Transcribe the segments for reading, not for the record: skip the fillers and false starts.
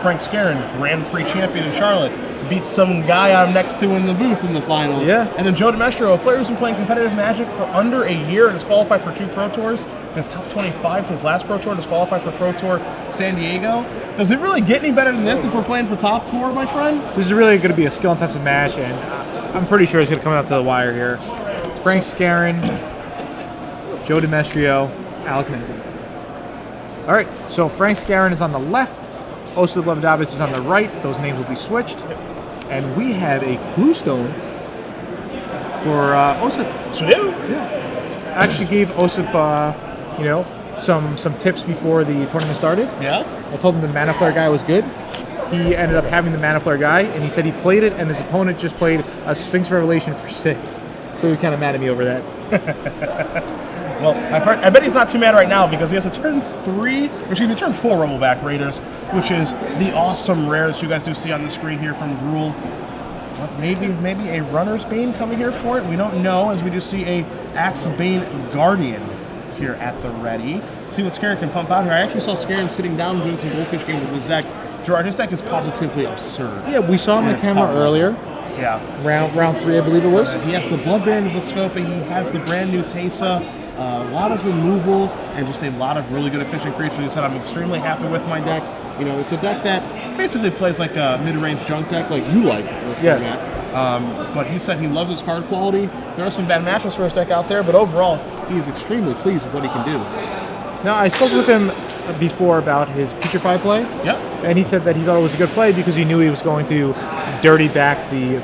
Frank Skarren, Grand Prix champion in Charlotte, beats some guy I'm next to in the booth in the finals. Yeah. And then Joe Demestrio, a player who's been playing competitive Magic for under a year and is qualified for 2 Pro Tours. His top 25, his last Pro Tour, is qualified for Pro Tour San Diego. Does it really get any better than this if we're playing for top 4, my friend? This is really going to be a skill-intensive match, and I'm pretty sure it's going to come out to the wire here. Frank Skarren, Joe Demestrio, Alec Nezin. All right, so Frank Skarren is on the left, Osip Lebedowicz is on the right. Those names will be switched. And we have a clue stone for Osip. So do? Yeah. Actually gave Osip, you know, some tips before the tournament started. Yeah? I told him the Mana Flare guy was good. He ended up having the Mana Flare guy, and he said he played it, and his opponent just played a Sphinx Revelation for 6. So he was kind of mad at me over that. Well, I bet he's not too mad right now because he has a turn 4 Rumbleback Raiders, which is the awesome rare that you guys do see on the screen here from Gruul. Maybe a Runner's Bane coming here for it. We don't know, as we just see a Axe Bane Guardian here at the ready. Let's see what Skarren can pump out here. I actually saw Skarren sitting down doing some Goldfish games with his deck. Gerard, his deck is positively absurd. Yeah, we saw him on camera earlier. Yeah. Round 3, I believe it was. He has the Blood Baron of Vescopa. He has the brand new Teysa. A lot of removal and just a lot of really good efficient creatures. He said, I'm extremely happy with my deck. You know, it's a deck that basically plays like a mid-range junk deck like you like. Yes. But he said he loves his card quality. There are some bad matchups for his deck out there, but overall, he is extremely pleased with what he can do. Now, I spoke with him before about his Putrefy play. Yep. And he said that he thought it was a good play because he knew he was going to dirty back the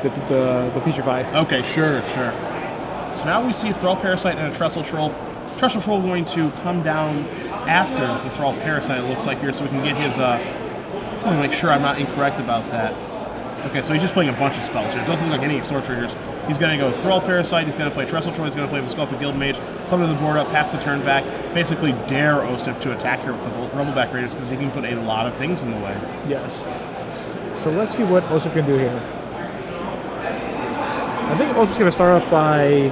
Putrefy. Okay, sure. So now we see Thrall Parasite and a Trestle Troll. Trestle Troll going to come down after the Thrall Parasite, it looks like here, so we can get his, I want to make sure I'm not incorrect about that. Okay, so he's just playing a bunch of spells here. It doesn't look like any store triggers. He's going to go Thrall Parasite, he's going to play Trestle Troll, he's going to play Vescopa Guildmage, clutter the board up, pass the turn back, basically dare Osip to attack here with the Rumbleback Raiders because he can put a lot of things in the way. Yes. So let's see what Osip can do here. I think Osip's going to start off by...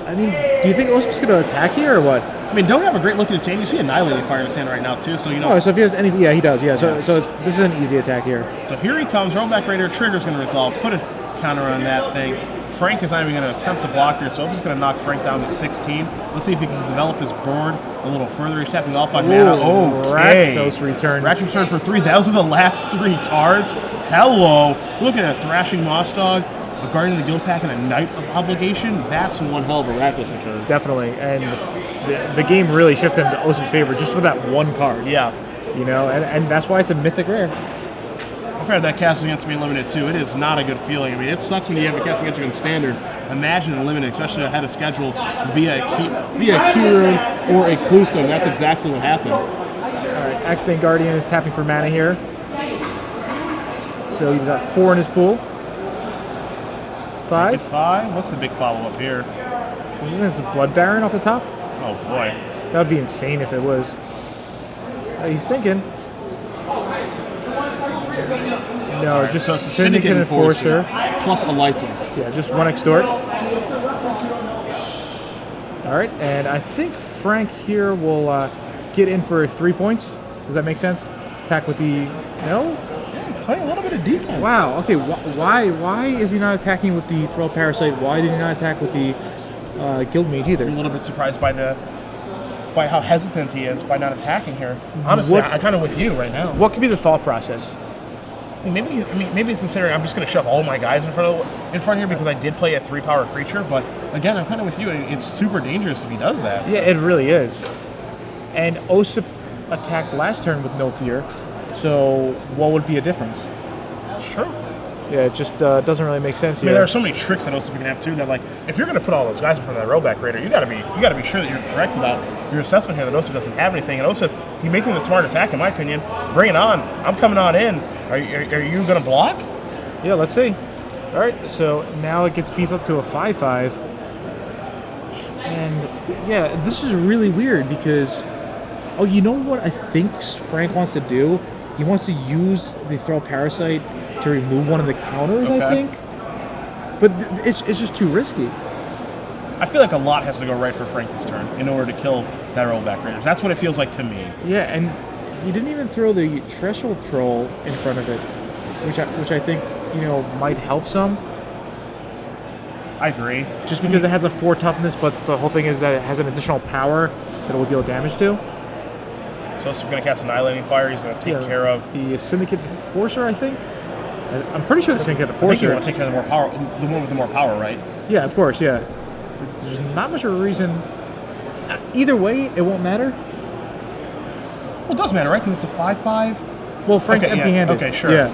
I mean, do you think Osip's going to attack here or what? I mean, don't have a great look at his hand. You see Annihilating Fire in his hand right now, too, so you know... Oh, so if he has anything... Yeah, he does, yeah. So this is an easy attack here. So here he comes. Rumbleback Raider. Trigger's going to resolve. Put a counter on that thing. Frank is not even going to attempt to block here, so I'm just going to knock Frank down to 16. Let's see if he can develop his board a little further. He's tapping all 5 mana. Okay. Rakdos return. Rakdos return for 3. Those are the last 3 cards. Hello. Looking at a Thrashing Moss Dog, a Guardian of the Guild Pack, and a Knight of Obligation. That's one hell of a Rakdos return. Definitely. And the game really shifted into Osip's favor just with that one card. Yeah. You know, and that's why it's a mythic rare. I've had that cast against me in Limited too. It is not a good feeling. I mean, it sucks when you have a cast against you in Standard. Imagine in Limited, especially ahead of schedule, via a Key Rune or a Clue Stone. That's exactly what happened. All right, Axe-Bane Guardian is tapping for mana here. So he's got 4 in his pool. 5. 5. What's the big follow-up here? Isn't it a Blood Baron off the top? Oh boy. That would be insane if it was. He's thinking. No, just a Syndicate Enforcer. Plus a lifelink. Yeah, just 1 Extort. Alright, and I think Frank here will get in for 3 points. Does that make sense? Attack with the... No? Yeah, play a little bit of defense. Wow, okay, why is he not attacking with the Thrall Parasite? Why did he not attack with the Guildmage either? I'm a little bit surprised by how hesitant he is by not attacking here. Honestly, I'm kind of with you right now. What could be the thought process? Maybe it's considering I'm just going to shove all my guys in front here because I did play a 3-power creature. But again, I'm kind of with you. It's super dangerous if he does that. Yeah, it really is. And Osip attacked last turn with no fear. So what would be a difference? Sure. Yeah, it just doesn't really make sense here. I mean, there are so many tricks that Osip can have too. That like, if you're going to put all those guys in front of that Rumbleback Raider, you got to be sure that you're correct about your assessment here. That Osip doesn't have anything, and Osip, he's making the smart attack, in my opinion. Bring it on. I'm coming on in. Are you going to block? Yeah, let's see. All right, so now it gets beefed up to a 5/5, and yeah, this is really weird because, oh, you know what I think Frank wants to do? He wants to use the Thrall Parasite to remove one of the counters, okay. I think. But it's just too risky. I feel like a lot has to go right for Frank this turn in order to kill that Rumbleback Raiders. That's what it feels like to me. Yeah, and he didn't even throw the Threshold Troll in front of it, which I think, you know, might help some. I agree. Just because it has a 4 toughness, but the whole thing is that it has an additional power that it will deal damage to. So he's going to cast Annihilating Fire. He's going to take care of the Syndicate Enforcer, I think. I'm pretty sure the Syndicate Enforcer. I think you want to take care of the more power, the one with the more power, right? Yeah, of course. Yeah. There's not much of a reason. Either way, it won't matter. Well, it does matter, right? Because it's a 5/5. Well, Frank's empty-handed. Okay, sure. Yeah.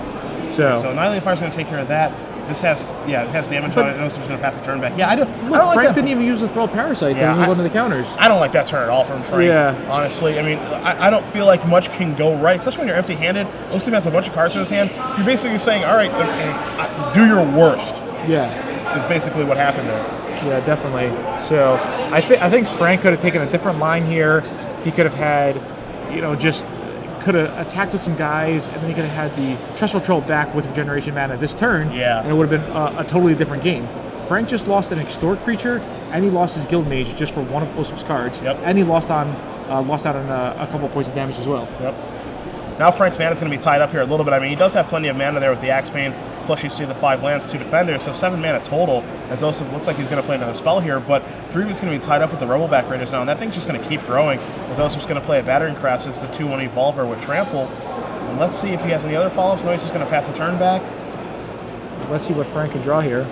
So Annihilating Fire is going to take care of that. This has, it has damage on it. I know someone's going to pass the turn back. Yeah, I don't Frank like that. didn't even use the Throw Parasite. Yeah, Didn't even go to the counters. I don't like that turn at all from Frank. Yeah. Honestly, I mean, I don't feel like much can go right, especially when you're empty-handed. Osip has a bunch of cards in his hand. You're basically saying, all right, do your worst. Yeah. Is basically what happened there. Yeah, definitely. So I think Frank could have taken a different line here. He could have had, you know, just could have attacked with some guys, and then he could have had the Threshold Troll back with Regeneration Mana this turn. Yeah. And it would have been a totally different game. Frank just lost an Extort creature, and he lost his Guild Mage just for one of Osip's cards. Yep. And he lost out on a couple points of damage as well. Yep. Now Frank's mana is going to be tied up here a little bit. I mean, he does have plenty of mana there with the Axebane. Plus, you see the 5 lands, 2 defenders, so 7 mana total. As Osip looks like he's going to play another spell here, but 3 of it's going to be tied up with the Rebelback Raiders now, and that thing's just going to keep growing. As Osip's going to play a Battering Crassus, the 2/1 Evolver with Trample. And let's see if he has any other follow-ups. No, he's just going to pass the turn back. Let's see what Frank can draw here.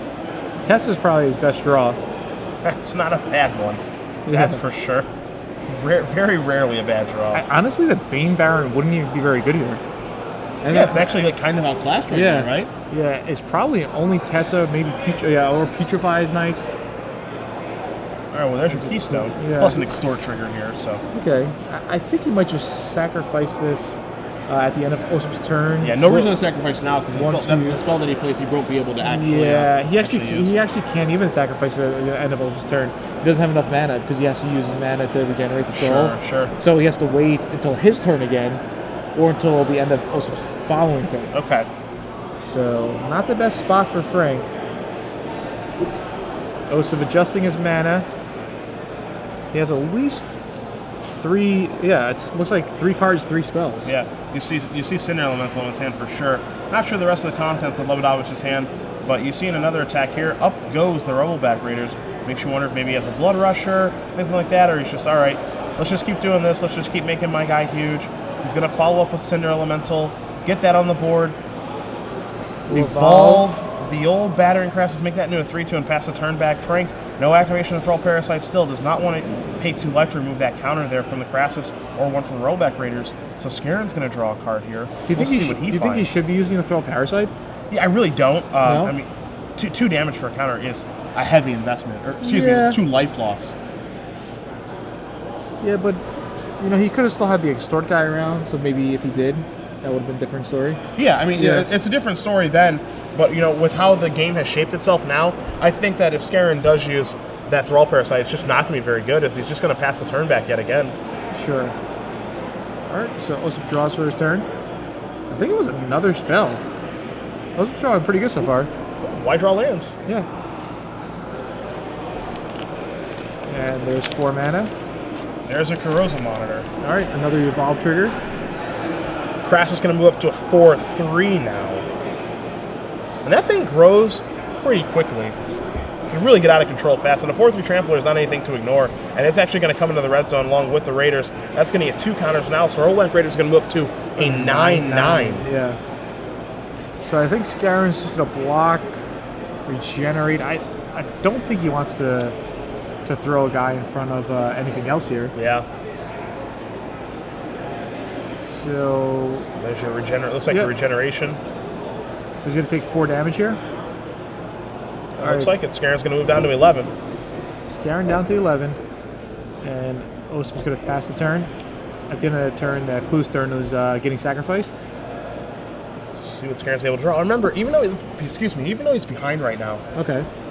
Tessa's probably his best draw. That's not a bad one. Yeah. That's for sure. Very rarely a bad draw. Honestly, the Bane Baron wouldn't even be very good here. And yeah, it's actually like kind of outclassed right now, right? Yeah, it's probably only Tessa, maybe or Putrefy is nice. All right, well, there's your Keystone, plus an Extort trigger here, so. Okay, I think he might just sacrifice this at the end of Osip's turn. Yeah, no reason to sacrifice now, because the spell that he plays, he won't be able to actually he actually can't even sacrifice it at the end of Osip's turn. He doesn't have enough mana, because he has to use his mana to regenerate the troll. Sure. So he has to wait until his turn again, or until the end of Osip's following turn. Okay. So, not the best spot for Frank. Osip adjusting his mana. He has at least 3, it looks like 3 cards, 3 spells. Yeah, you see Cinder Elemental in his hand for sure. Not sure the rest of the contents of Lebedowicz's hand, but you see in another attack here, up goes the Rebelback Raiders. Makes you wonder if maybe he has a Blood Rusher, anything like that, or he's just, all right, let's just keep doing this, let's just keep making my guy huge. He's going to follow up with Cinder Elemental, get that on the board, evolve the old Battering Crassus, make that into a 3/2 and pass the turn back. Frank, no activation of Thrall Parasite still, does not want to pay 2 life to remove that counter there from the Crassus or one from the Rebelback Raiders. So Skarren's going to draw a card here. Do you think he should be using the Throw Parasite? Yeah, I really don't. No? I mean, 2 damage for a counter is a heavy investment, or excuse me, 2 life loss. Yeah, but you know, he could have still had the Extort guy around, so maybe if he did, that would have been a different story. Yeah, I mean, it's a different story then, but you know, with how the game has shaped itself now, I think that if Skarren does use that Thrall Parasite, it's just not going to be very good, as he's just going to pass the turn back yet again. Sure. Alright, so Osip draws for his turn. I think it was another spell. Osip's drawing pretty good so far. Why draw lands? Yeah. And there's 4 mana. There's a Corrosion Monitor. Alright, another Evolve trigger. Crassus is going to move up to a 4/3 now. And that thing grows pretty quickly. You can really get out of control fast. And a 4/3 Trampler is not anything to ignore. And it's actually going to come into the red zone along with the Raiders. That's going to get 2 counters now. So Rebelback Raiders is going to move up to a 9/9. Yeah. So I think Skarren's just going to block, regenerate. I don't think he wants to throw a guy in front of anything else here. Yeah. So there's your regenerate. Looks like a regeneration. So he's going to take 4 damage here. Looks like it. Skarren's going to move down to 11. Skarren down to 11. And Osip's going to pass the turn. At the end of the turn, Clue's turn was getting sacrificed. See what Skarren's able to draw. Remember, even though he's behind right now,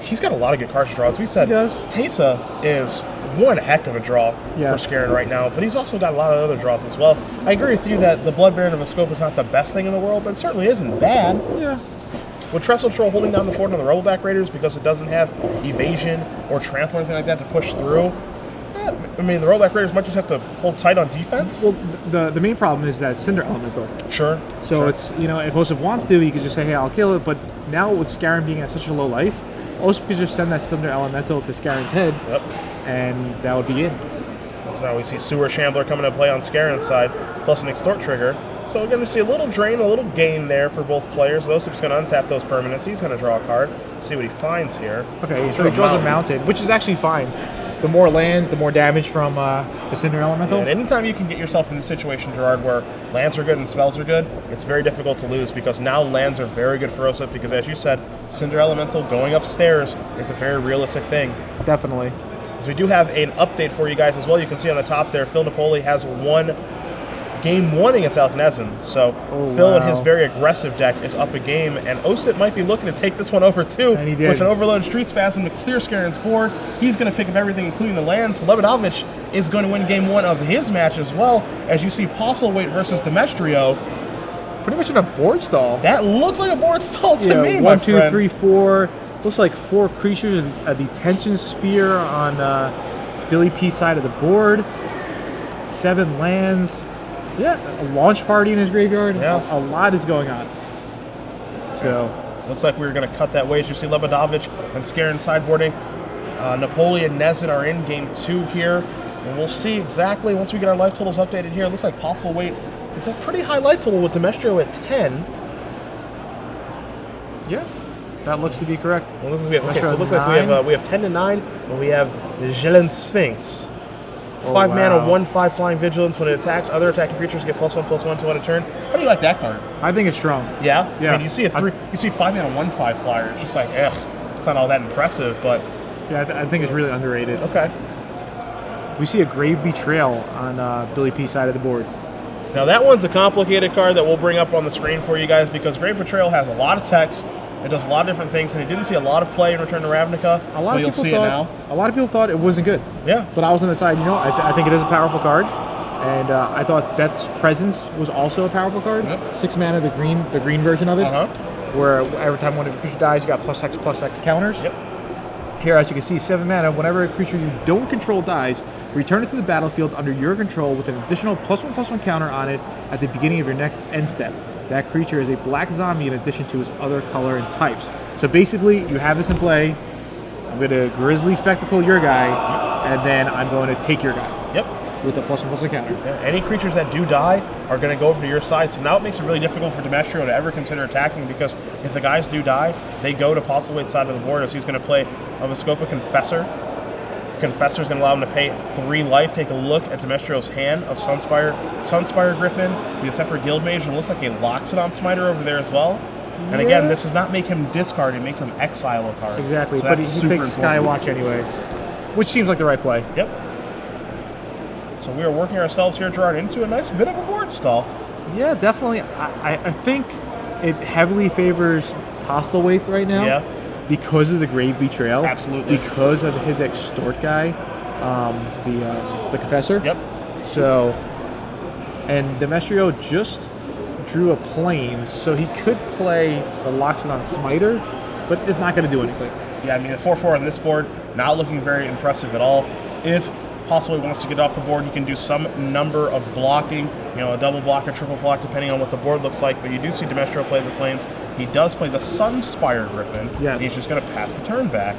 he's got a lot of good cards to draw. As we said, he does. Teysa is one heck of a draw for Skarren right now, but he's also got a lot of other draws as well. I agree with you that the Blood Baron of a Scope is not the best thing in the world, but it certainly isn't bad. Yeah. With Trestle Troll holding down the fort on the Rebelback Raiders because it doesn't have evasion or trample or anything like that to push through, that? I mean, the rollback raiders might just have to hold tight on defense. Well, the main problem is that Cinder Elemental. Sure. So sure. it's, you know, if Osip wants to, he could just say, hey, I'll kill it. But now with Skarren being at such a low life, Osip could just send that Cinder Elemental to Skarren's head, Yep. and that would be it. So now we see Sewer Shambler coming to play on Skarren's side, plus an Extort trigger. So we're going to see a little drain, a little gain there for both players. Osip's going to untap those permanents. He's going to draw a card, see what he finds here. Okay, so he draws a mountain, which is actually fine. The more lands, the more damage from the Cinder Elemental. And anytime you can get yourself in this situation, Gerard, where lands are good and spells are good, it's very difficult to lose because now lands are very good for Osip because, as you said, Cinder Elemental going upstairs is a very realistic thing. Definitely. So we do have an update for you guys as well. You can see on the top there, Phil Napoli has won game 1 against Nezin. So Phil and his very aggressive deck is up a game, and Osip might be looking to take this one over too. And he did. With an overloaded Street Spasm to clear Skarren's board. He's going to pick up everything, including the land. So Lebedowicz is going to win game 1 of his match as well, as you see Postlethwait versus Demestrio. Pretty much in a board stall. That looks like a board stall to me, my 1, 2, friend. 3, 4. Looks like 4 creatures, a detention sphere on Billy P's side of the board. 7 lands. Yeah, a launch party in his graveyard. Yeah. A lot is going on. So, looks like we're going to cut that way. As you see Lebedowicz and Skarren sideboarding. Napoli and Nezin are in game 2 here. And we'll see exactly, once we get our life totals updated here, it looks like Postlethwait is a pretty high life total with Demestrio at 10. yeah, that looks to be correct. Well, okay, so it looks like we have 10 to 9, and we have Jelen Sphinx. 5 mana, 1/5 flying vigilance. When it attacks, other attacking creatures get +1/+1 to on a turn. How do you like that card? I think it's strong. Yeah? Yeah. I mean, you see you see 5 mana, 1/5 flyer. It's just like, it's not all that impressive, but Yeah, I think it's really underrated. okay. We see a Grave Betrayal on Billy P's side of the board. Now that one's a complicated card that we'll bring up on the screen for you guys because Grave Betrayal has a lot of text. It does a lot of different things, and it didn't see a lot of play in Return to Ravnica. A lot of you'll people see thought, it now. A lot of people thought it wasn't good. Yeah. But I was on the side, I think it is a powerful card. And I thought Death's Presence was also a powerful card. Yep. 6 mana, the green version of it. Where every time one of your creatures dies, you got +X/+X counters. Yep. Here, as you can see, 7 mana, whenever a creature you don't control dies, return it to the battlefield under your control with an additional +1/+1 counter on it at the beginning of your next end step. That creature is a black zombie in addition to its other color and types. So basically, you have this in play. I'm going to Grizzly Spectacle your guy, and then I'm going to take your guy. Yep. With a +1/+1 counter. Yeah, any creatures that do die are going to go over to your side. So now it makes it really difficult for Demestrio to ever consider attacking because if the guys do die, they go to Postlethwait's side of the board as he's going to play of a Scopa Confessor. Confessor is going to allow him to pay 3 life. Take a look at Demestrio's hand of Sunspire Griffin, the separate Guild Mage, and it looks like a Loxodon Smiter over there as well. And again, this does not make him discard, it makes him exile a card. Exactly, so but he super picks important. Skywatch anyway, which seems like the right play. Yep. So we are working ourselves here, Gerard, into a nice bit of a board stall. Yeah, definitely. I think it heavily favors Postlethwait right now. Yeah. Because of the Grave Betrayal. Absolutely. Because of his Extort guy, the Confessor. Yep. So, and Demestrio just drew a Plains, so he could play the Loxodon Smiter, but it's not going to do anything. Yeah, I mean, a 4/4 on this board, not looking very impressive at all. If Postlethwait wants to get off the board, he can do some number of blocking, a double block or triple block, depending on what the board looks like. But you do see Demestrio play the Plains. He does play the Sunspire Griffin. Yes. He's just going to pass the turn back.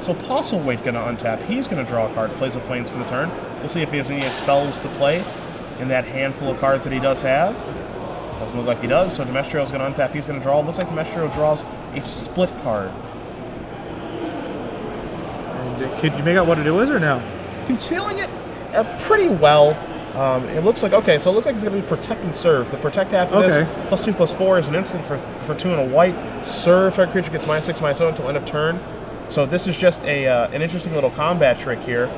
So Postlethwait going to untap. He's going to draw a card, plays the Plains for the turn. We'll see if he has any spells to play in that handful of cards that he does have. Doesn't look like he does, so Demestrio is going to untap. He's going to draw. Looks like Demestrio draws a split card. And could you make out what it was or no? Concealing it pretty well. It looks like, okay, so it looks like it's going to be Protect and Serve. The Protect half of this, +2/+4 is an instant for 2 and a white. Serve, target creature gets -6/-0 until end of turn. So this is just an interesting little combat trick here.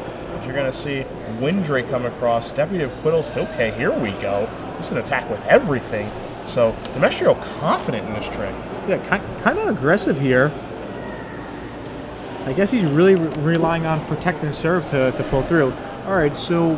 You're going to see Windrake come across. Deputy of Quittles. Okay, here we go. This is an attack with everything. So Demestrio confident in this trick. Yeah, kind of aggressive here. I guess he's really relying on Protect and Serve to pull through. All right, so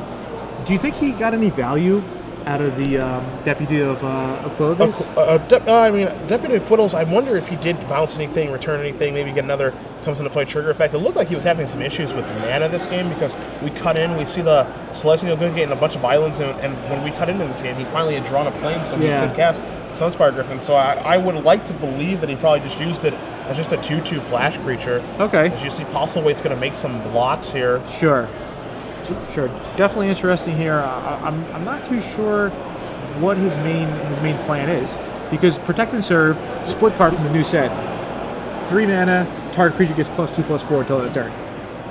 do you think he got any value out of the Deputy of Aquilides? I mean, Deputy Quiddles, I wonder if he did bounce anything, return anything, maybe get another comes into play trigger effect. It looked like he was having some issues with mana this game because we cut in, we see the Celestial Good getting a bunch of islands, and when we cut into this game, he finally had drawn a plane, so he could cast Sunspire Griffin. So I would like to believe that he probably just used it as just a 2/2 flash creature. Okay. As you see, Postlewait's going to make some blocks here. Sure. Definitely interesting here. I'm not too sure what his main plan is, because Protect and Serve, split card from the new set. 3 mana, target creature gets +2/+4 until the turn.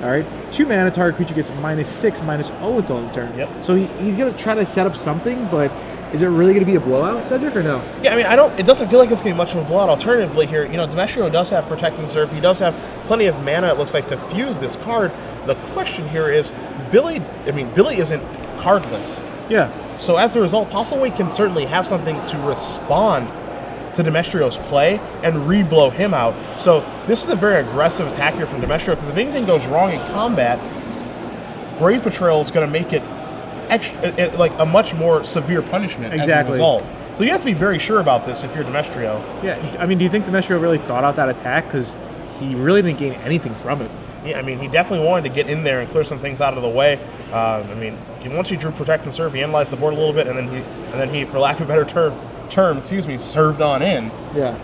All right. 2 mana, target creature gets -6/-0 until the turn. Yep. So he's gonna try to set up something, but is it really gonna be a blowout, Cedric, or no? Yeah, I mean, it doesn't feel like it's gonna be much of a blowout. Alternatively, here, Demestrio does have Protect and Serve. He does have plenty of mana, it looks like, to fuse this card. The question here is, Billy isn't cardless. Yeah. So as a result, Postlethwait can certainly have something to respond to Demestrio's play and re-blow him out. So this is a very aggressive attack here from Demestrio, because if anything goes wrong in combat, Grave Betrayal is going to make it like a much more severe punishment as a result. So you have to be very sure about this if you're Demestrio. Yeah, I mean, do you think Demestrio really thought out that attack? Because he really didn't gain anything from it. Yeah, I mean, he definitely wanted to get in there and clear some things out of the way. I mean, once he drew Protect and Serve, he analyzed the board a little bit, and then he, for lack of a better term, served on in. Yeah.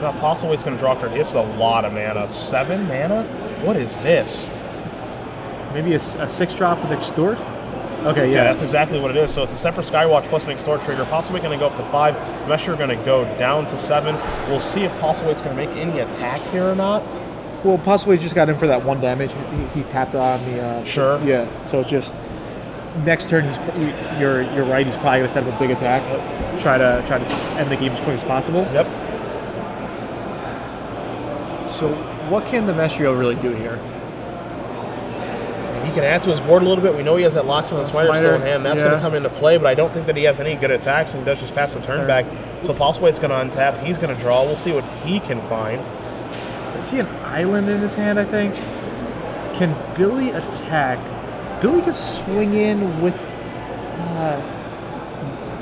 Now Postlewait's going to draw a card. It's a lot of mana. 7 mana? What is this? Maybe a 6-drop with Extort? Okay, yeah. That's exactly what it is. So it's a separate Skywatch plus an Extort trigger. Postlethwait going to go up to 5. Demestrio going to go down to 7. We'll see if Postlewait's going to make any attacks here or not. Well, Postlethwait just got in for that 1 damage. He tapped on the... Sure. Yeah, so it's just... Next turn, you're right, he's probably going to set up a big attack. Try to end the game as quick as possible. Yep. So what can Demestrio really do here? He can add to his board a little bit. We know he has that Locksmith and Smiter still in hand. That's going to come into play, but I don't think that he has any good attacks, and he does just pass the turn back. So Postlewait's going to untap. He's going to draw. We'll see what he can find. I see an island in his hand, I think. Can Billy attack? Billy could swing in with...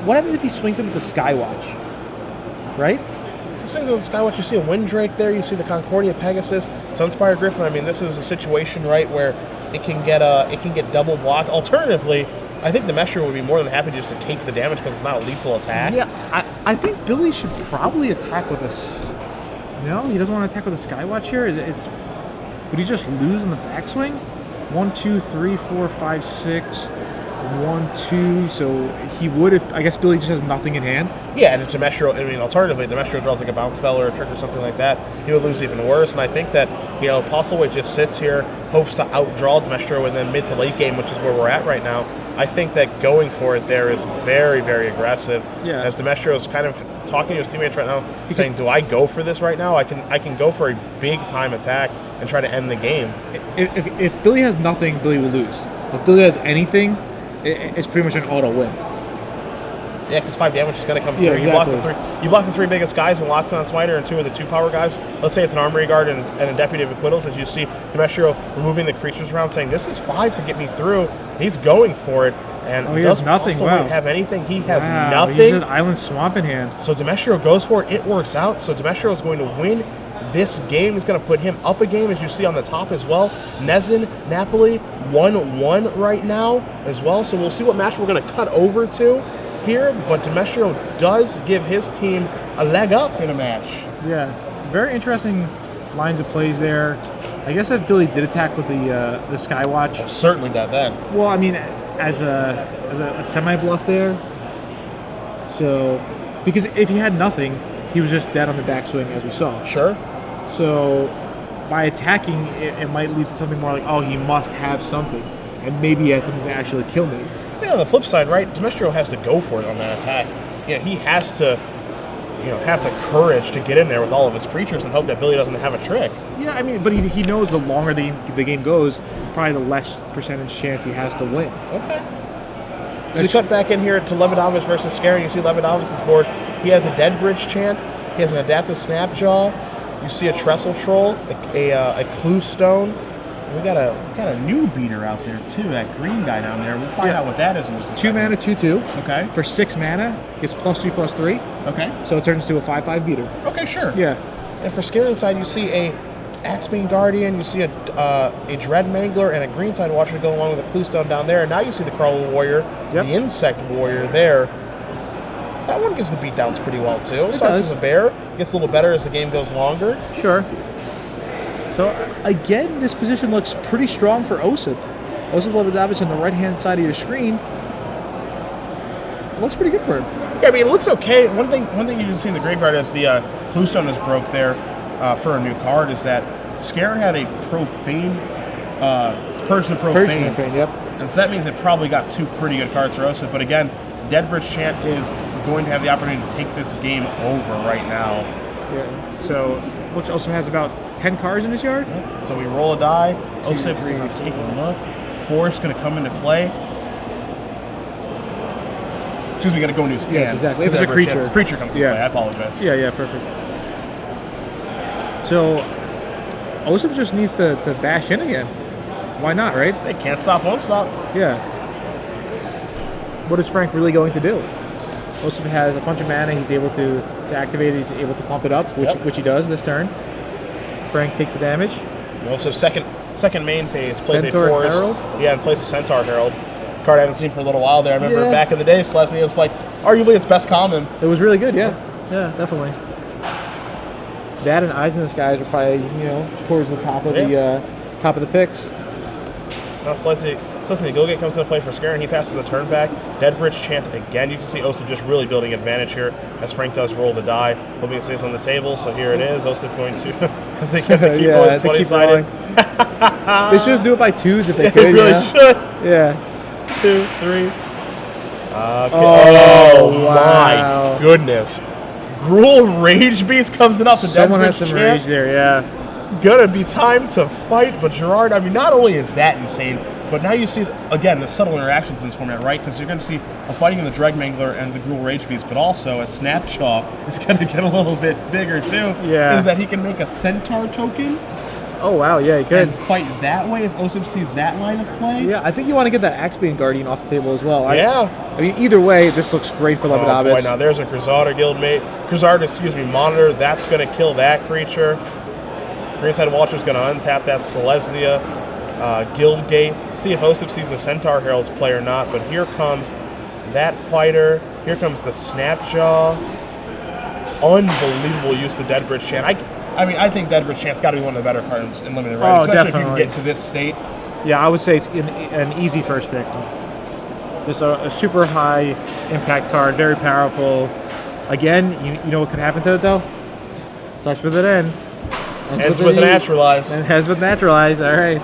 what happens if he swings in with the Skywatch? Right? If he swings in with the Skywatch, you see a Windrake there. You see the Concordia Pegasus, Sunspire Griffin. I mean, this is a situation, right, where it can get double blocked. Alternatively, I think Demestrio would be more than happy just to take the damage because it's not a lethal attack. Yeah, I think Billy should probably attack with a... No, he doesn't want to attack with a Skywatch here? Would he just lose in the backswing? 1, 2, 3, 4, 5, 6, 1, 2. So he would if, I guess Billy just has nothing in hand. Yeah, and if Demestrio, I mean, alternatively, Demestrio draws like a bounce spell or a trick or something like that, he would lose even worse. And I think that, Postlethwait just sits here, hopes to outdraw Demestrio in the mid to late game, which is where we're at right now. I think that going for it there is very, very aggressive. Yeah. As Demestrio is kind of talking to his teammates right now, saying, do I go for this right now? I can go for a big time attack and try to end the game. If Billy has nothing, Billy will lose. If Billy has anything, it's pretty much an auto win. Yeah, because 5 damage is going to come through. Yeah, exactly. You block the 3 biggest guys, and Lots on Smiter, and 2 of the 2 power guys. Let's say it's an Armory Guard and a Deputy of Acquittals, as you see Demestrio removing the creatures around, saying, this is 5 to get me through. He's going for it. And he has nothing. Wow. Have anything? He has nothing. He has an Island Swamp in hand. So Demestrio goes for it. It works out. So Demestrio is going to win this game. He's going to put him up a game, as you see on the top as well. Nezin, Napoli, 1-1 right now as well. So we'll see what match we're going to cut over to here. But Demestrio does give his team a leg up in a match. Yeah, very interesting lines of plays there. I guess if Billy did attack with the Skywatch, certainly not that. Well, I mean, as a semi bluff there. So, because if he had nothing, he was just dead on the backswing, as we saw. Sure. So, by attacking, it might lead to something more like, oh, he must have something, and maybe he has something to actually kill me. On the flip side, right, Demestrio has to go for it on that attack. He has to, have the courage to get in there with all of his creatures and hope that Billy doesn't have a trick. Yeah, I mean, but he knows the longer the game goes, probably the less percentage chance he has to win. Okay. So we cut back in here to Lebedowicz versus Skarren. You see Lebedowicz's board. He has a Dead Bridge Chant. He has an Adaptive Snapjaw. You see a Trestle Troll, a Clue Stone. We got a new beater out there too. That green guy down there. We'll find out what that is in just a 2 second. mana, 2/2. Okay. For 6 mana, gets +3/+3. Okay. So it turns into a 5/5 beater. Okay, sure. Yeah. And for Skarren side, you see a Axebane Guardian, you see a Dread Mangler, and a Greenside Watcher go along with a Cluestone down there. And now you see the Crawler Warrior, the Insect Warrior there. So that one gives the beatdowns pretty well too. It starts as a bear, gets a little better as the game goes longer. Sure. So again, this position looks pretty strong for Osip. Osip Lebedowicz on the right-hand side of your screen. Looks pretty good for him. Yeah, I mean, it looks okay. One thing you can see in the graveyard as the Cluestone is broke there for a new card is that Skarren had a Profane, Purge the Profane. Yep. And so that means it probably got 2 pretty good cards for Osip. But again, Deadbridge Chant is going to have the opportunity to take this game over right now. Yeah. So looks Osip has about 10 cards in his yard. Yep. So we roll a die. 2, Osip 3, going to take a look. Force going to come into play. Excuse me, going to go into his hand. Yes, exactly. If it's a creature. If a creature comes into play, I apologize. Yeah, perfect. So Osip just needs to bash in again. Why not, right? They can't stop, won't stop. Yeah. What is Frank really going to do? Osip has a bunch of mana. He's able to activate it. He's able to pump it up, which he does this turn. Frank takes the damage. Osip's second main phase plays Centaur a Forest. Herald? Yeah, and plays a Centaur Herald. Card I haven't seen for a little while there. I remember back in the day, Selesny was like arguably its best common. It was really good, yeah, definitely. That and Eyes in the Skies are probably towards the top of the picks. Now Selesny Gilgate comes into play for Skarren. He passes the turn back. Deadbridge Chant again. You can see Osip just really building advantage here as Frank does roll the die, hoping it stays on the table. So here it is. Osip going to as they kept the keep rolling 20-sided. They should just do it by 2s if they could. They really should. Yeah. 2, 3. Oh, wow. My goodness. Gruul Rage Beast comes in up. Someone has some rage there, yeah. Gonna be time to fight, but Gerard, I mean, not only is that insane, but now you see, again, the subtle interactions in this format, right? Because you're going to see a fighting in the Dread Mangler and the Gruul Rage Beast, but also a Snapjaw is going to get a little bit bigger, too. Yeah. Is that he can make a Centaur token. Oh, wow, yeah, he could. And fight that way if Osip sees that line of play. Yeah, I think you want to get that Axebane Guardian off the table as well. Yeah. I mean, either way, this looks great for Lebedowicz. Oh, boy, now there's a Cruzada Monitor. That's going to kill that creature. Greenside Watcher's going to untap that Selesnya. Guildgate. See if Osip sees the Centaur Herald's play or not. But here comes that fighter. Here comes the Snapjaw. Unbelievable use of the Deadbridge Chant. I mean, I think Deadbridge Chant's got to be one of the better cards in Limited, right? Oh, especially definitely. if you can get to this state. Yeah, I would say it's an easy first pick. Just a super high impact card, very powerful. Again, you know what could happen to it though? Starts with an N. Ends with a Naturalize. And ends with Naturalize, all right.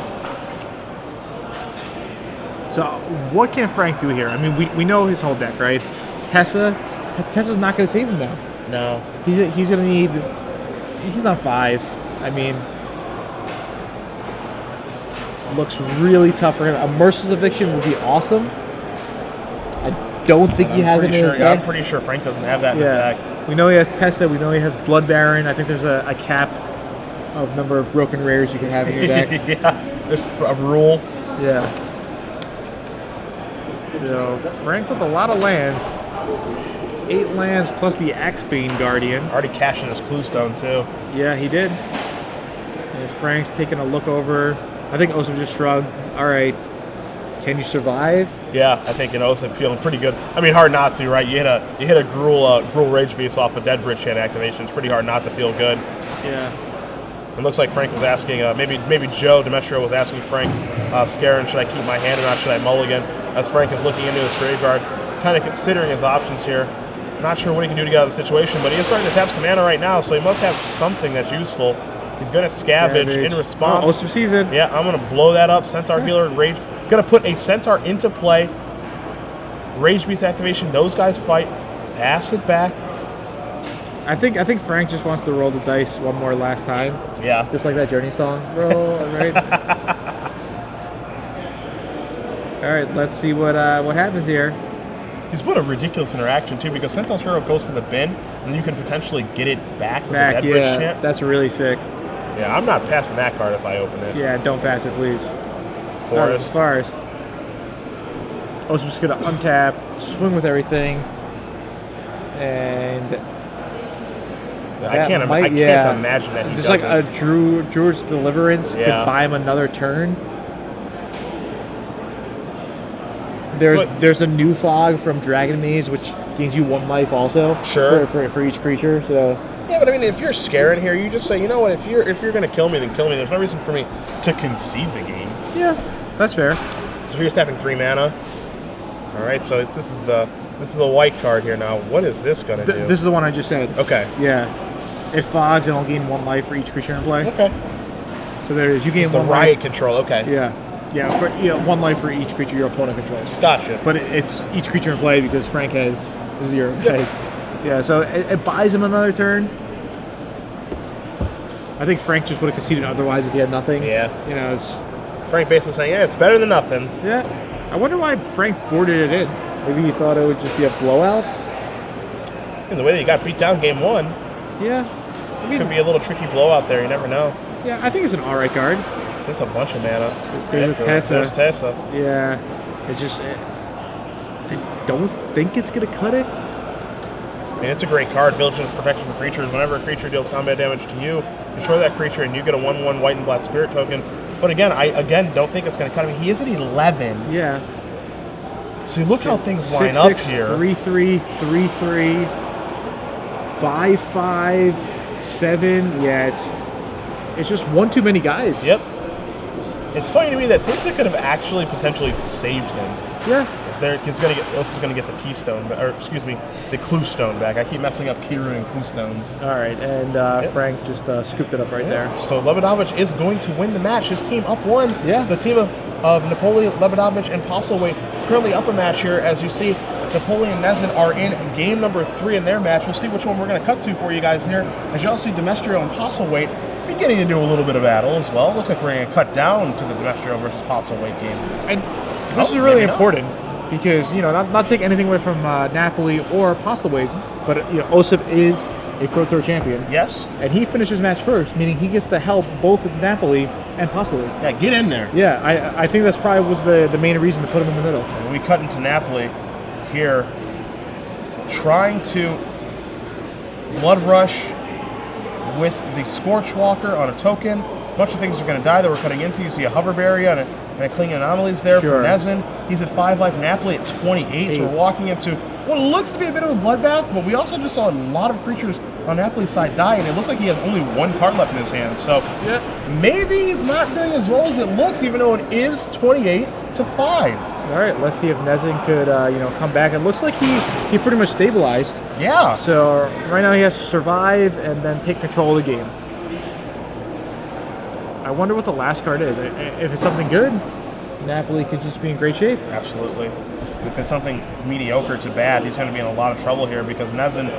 So what can Frank do here? I mean, we know his whole deck, right? Tessa's not going to save him now. No. He's going to need... He's on 5. I mean... Looks really tough for him. A Merciless Eviction would be awesome. I don't think he has it in his deck. Yeah, I'm pretty sure Frank doesn't have that in his deck. We know he has Tessa. We know he has Blood Baron. I think there's a cap of number of broken rares you can have in your deck. Yeah, there's a rule. Yeah. So Frank with a lot of lands. 8 lands plus the Axebane Guardian. Already cashing his Cluestone too. Yeah, he did. And Frank's taking a look over. I think Osip just shrugged. All right. Can you survive? Yeah, I think Osip feeling pretty good. I mean, hard not to, right? You hit a Gruul Rage Beast off a Deadbridge Chant activation. It's pretty hard not to feel good. Yeah. It looks like Frank was asking, maybe Joe Demestrio was asking Frank, Skarren, should I keep my hand or not? Should I mulligan? As Frank is looking into his graveyard, kind of considering his options here. Not sure what he can do to get out of the situation, but he is starting to tap some mana right now, so he must have something that's useful. He's going to scavenge in response. Oh, Osip sees it. Yeah, I'm going to blow that up. Centaur Healer, Rage. Going to put a Centaur into play. Rage Beast activation. Those guys fight. Pass it back. I think Frank just wants to roll the dice one more last time. Yeah. Just like that Journey song. Roll, right? All right, let's see what happens here. He's put a ridiculous interaction too, because Centaur's Hero goes to the bin, and then you can potentially get it back with the Deadbridge Chant. That's really sick. Yeah, I'm not passing that card if I open it. Yeah, don't pass it, please. Forest. Forest. Also, just gonna untap, swing with everything, and I can't imagine that he just doesn't. like a Druid's Deliverance could buy him another turn. There's a new fog from Dragon Maze, which gains you 1 life also. Sure. For each creature. So. Yeah, but I mean, if you're Skarren here, you just say, you know what? If you're gonna kill me, then kill me. There's no reason for me to concede the game. Yeah, that's fair. So here's tapping 3 mana. All right, so this is the white card here now. What is this gonna do? This is the one I just said. Okay. Yeah. It fogs and I'll gain 1 life for each creature in play. Okay. So there it is. You gain 1 riot life. Control. Okay. Yeah. Yeah. For 1 life for each creature your opponent controls. Gotcha. But it's each creature in play because Frank has 0 plays. Yeah. So it buys him another turn. I think Frank just would have conceded otherwise if he had nothing. Yeah. You know, it's Frank basically saying, yeah, it's better than nothing. Yeah. I wonder why Frank boarded it in. Maybe he thought it would just be a blowout. And the way that he got beat down game 1. Yeah. I mean, could be a little tricky blowout there. You never know. Yeah, I think it's an alright card. There's a bunch of mana. There's a Tessa. There's Tessa. Yeah. It's just I don't think it's going to cut it. I mean, it's a great card. Vigilance Protection for creatures. Whenever a creature deals combat damage to you, destroy that creature and you get a 1/1 white and black spirit token. But again, I don't think it's going to cut him. He is at 11. Yeah. So look how things line up here. 3/3, 3/3, 5/5, 7. Yeah, it's just one too many guys. Yep. It's funny to me that Tessa could have actually potentially saved him. Yeah. He's going to get the keystone, or excuse me, the clue stone back. I keep messing up Kiru and clue stones. All right, and Frank just scooped it up right there. So Lebedowicz is going to win the match. His team up 1. Yeah. The team of Napoli, Lebedowicz, and Postlethwait currently up a match here. As you see, Napoli and Nezin are in game number 3 in their match. We'll see which one we're going to cut to for you guys here. As you all see, Demestrio and Postlethwait beginning to do a little bit of battle as well. Looks like we're going to cut down to the Demestrio versus Postlethwait game. And this is really important. Because, you know, not take anything away from Napoli or Postlethwait, but, you know, Osip is a Pro Tour champion. Yes. And he finishes match first, meaning he gets to help both Napoli and Postlethwait. Yeah, get in there. Yeah, I think that's probably was the main reason to put him in the middle. And we cut into Napoli here, trying to Blood Rush with the Scorchwalker on a token. A bunch of things are going to die that we're cutting into. You see a Hoverberry and a Clinging Anomalies there for Nezin. He's at 5 life. Napoli at 28. So we're walking into what looks to be a bit of a bloodbath, but we also just saw a lot of creatures on Napoli's side die, and it looks like he has only 1 card left in his hand. So maybe he's not doing as well as it looks, even though it is 28 to 5. All right, let's see if Nezin could come back. It looks like he pretty much stabilized. Yeah. So right now he has to survive and then take control of the game. I wonder what the last card is. If it's something good, Napoli could just be in great shape. Absolutely. If it's something mediocre to bad, he's going to be in a lot of trouble here because Nezin